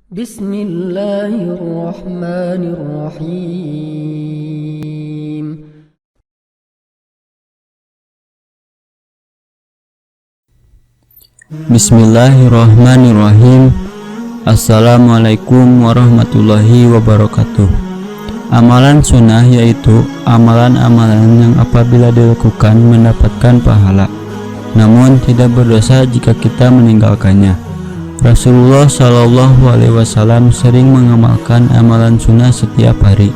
Bismillahirrahmanirrahim. Bismillahirrahmanirrahim. Assalamualaikum warahmatullahi wabarakatuh. Amalan sunnah yaitu amalan-amalan yang apabila dilakukan mendapatkan pahala, namun tidak berdosa jika kita meninggalkannya. Rasulullah Shallallahu Alaihi Wasallam sering mengamalkan amalan sunnah setiap hari.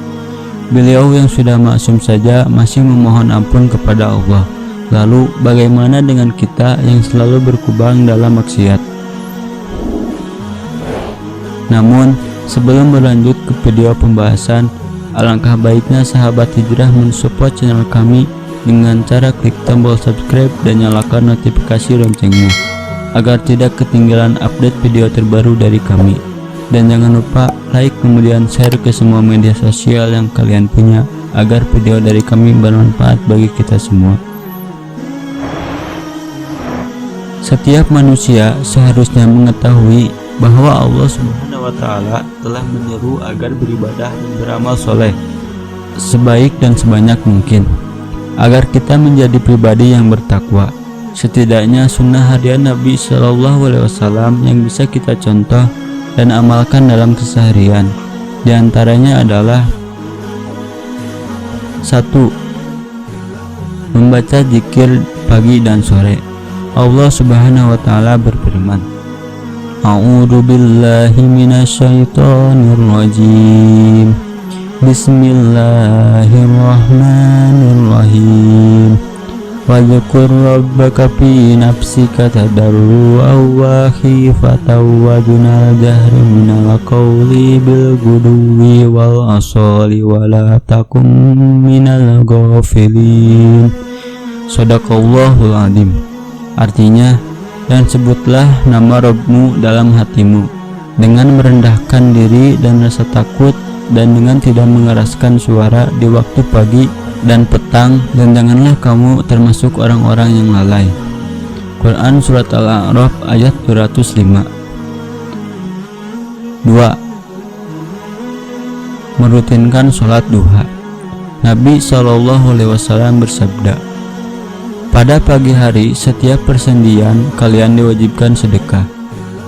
Beliau yang sudah maksum saja masih memohon ampun kepada Allah. Lalu bagaimana dengan kita yang selalu berkubang dalam maksiat? Namun sebelum berlanjut ke video pembahasan, alangkah baiknya sahabat hijrah mensupport channel kami dengan cara klik tombol subscribe dan nyalakan notifikasi loncengnya agar tidak ketinggalan update video terbaru dari kami. Dan jangan lupa like kemudian share ke semua media sosial yang kalian punya agar video dari kami bermanfaat bagi kita semua. Setiap manusia seharusnya mengetahui bahwa Allah Subhanahu wa Ta'ala telah menyeru agar beribadah dan beramal soleh sebaik dan sebanyak mungkin, agar kita menjadi pribadi yang bertakwa. Setidaknya sunnah harian Nabi Shallallahu Alaihi Wasallam yang bisa kita contoh dan amalkan dalam keseharian, di antaranya adalah 1. Membaca zikir pagi dan sore. Allah Subhanahu wa Ta'ala berfirman, A'udzu billahi minasyaitonir rajim. Bismillahirrahmanirrahim. Wadhkur rabbaka fi nafsika tadarruan wa khifatan wa dunal jahri minal qawli bil ghudwi wal asali wa la takum minal ghafilin. Shadaqallahul adzim. Artinya, dan sebutlah nama Rabbmu dalam hatimu dengan merendahkan diri dan rasa takut, dan dengan tidak mengeraskan suara di waktu pagi dan petang, dan janganlah kamu termasuk orang-orang yang lalai. Quran Surat Al-A'raf ayat 205. 2. Merutinkan sholat duha. Nabi SAW bersabda, pada pagi hari setiap persendian kalian diwajibkan sedekah.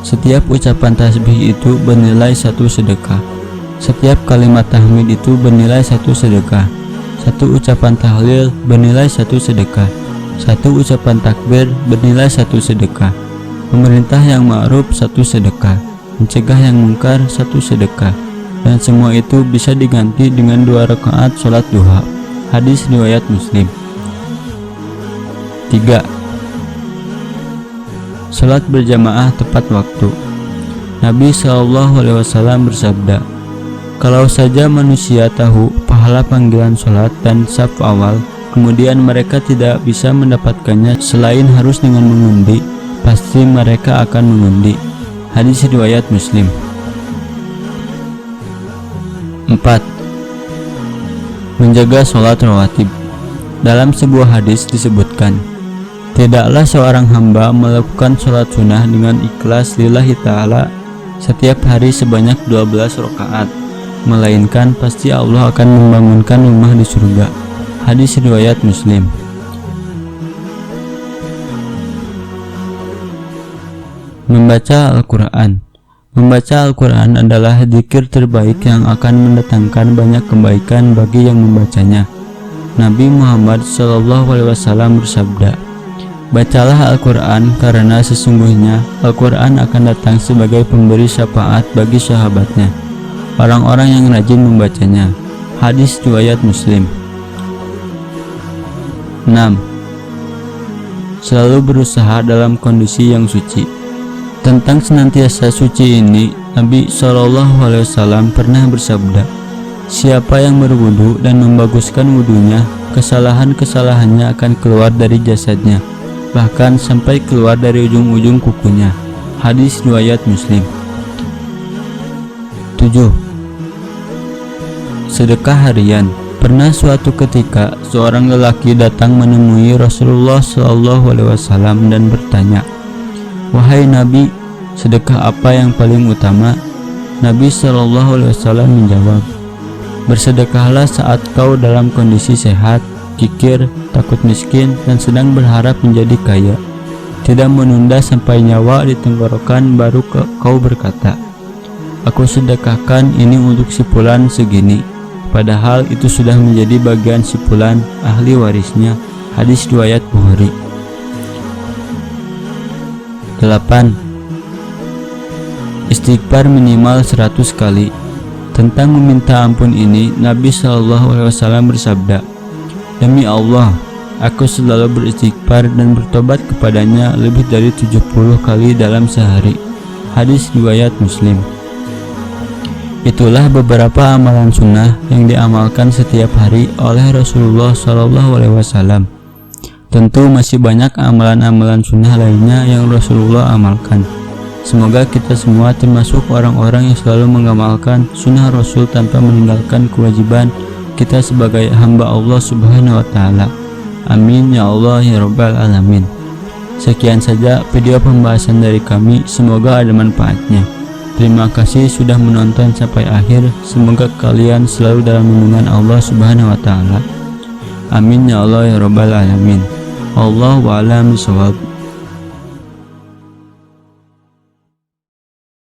Setiap ucapan tasbih itu bernilai 1 sedekah. Setiap kalimat tahmid itu bernilai 1 sedekah. 1 ucapan tahlil bernilai 1 sedekah. 1 ucapan takbir bernilai 1 sedekah. Memerintah yang ma'ruf 1 sedekah. Mencegah yang mungkar 1 sedekah. Dan semua itu bisa diganti dengan 2 rakaat sholat duha. Hadis riwayat Muslim. 3. Sholat berjamaah tepat waktu. Nabi SAW bersabda, kalau saja manusia tahu pahala panggilan sholat dan saf awal, kemudian mereka tidak bisa mendapatkannya selain harus dengan mengundi, pasti mereka akan mengundi. Hadis riwayat Muslim. 4. Menjaga sholat rawatib. Dalam sebuah hadis disebutkan, tidaklah seorang hamba melakukan sholat sunnah dengan ikhlas lillahi ta'ala setiap hari sebanyak 12 rakaat, melainkan pasti Allah akan membangunkan rumah di surga. Hadis riwayat Muslim. Membaca Al-Quran. Membaca Al-Quran adalah zikir terbaik yang akan mendatangkan banyak kebaikan bagi yang membacanya. Nabi Muhammad SAW bersabda, bacalah Al-Quran karena sesungguhnya Al-Quran akan datang sebagai pemberi syafaat bagi sahabatnya, orang-orang yang rajin membacanya. Hadis riwayat Muslim. 6. Selalu berusaha dalam kondisi yang suci. Tentang senantiasa suci ini, Nabi SAW pernah bersabda, siapa yang berwudu dan membaguskan wudunya, kesalahan-kesalahannya akan keluar dari jasadnya, bahkan sampai keluar dari ujung-ujung kukunya. Hadis riwayat Muslim. 7. Sedekah harian. Pernah suatu ketika seorang lelaki datang menemui Rasulullah SAW dan bertanya, wahai Nabi, sedekah apa yang paling utama? Nabi Shallallahu Alaihi Wasallam menjawab, bersedekahlah saat kau dalam kondisi sehat, kikir, takut miskin, dan sedang berharap menjadi kaya. Tidak menunda sampai nyawa di tenggorokan baru kau berkata, aku sedekahkan ini untuk si fulan segini, padahal itu sudah menjadi bagian si fulan, ahli warisnya. Hadis riwayat Bukhari. 8. Istighfar minimal 100 kali. Tentang meminta ampun ini, Nabi Shallallahu Alaihi Wasallam bersabda, demi Allah, aku selalu beristighfar dan bertobat kepadanya lebih dari 70 kali dalam sehari. Hadis riwayat Muslim. Itulah beberapa amalan sunnah yang diamalkan setiap hari oleh Rasulullah Shallallahu Alaihi Wasallam. Tentu masih banyak amalan-amalan sunnah lainnya yang Rasulullah amalkan. Semoga kita semua termasuk orang-orang yang selalu mengamalkan sunnah Rasul tanpa meninggalkan kewajiban kita sebagai hamba Allah Subhanahu wa Ta'ala. Amin ya Allah ya Rabbal Alamin. Sekian saja video pembahasan dari kami, semoga ada manfaatnya. Terima kasih sudah menonton sampai akhir. Semoga kalian selalu dalam lindungan Allah Subhanahu wa Ta'ala. Amin ya Allah ya Rabbal Alamin. Allahu a'lam bishawab.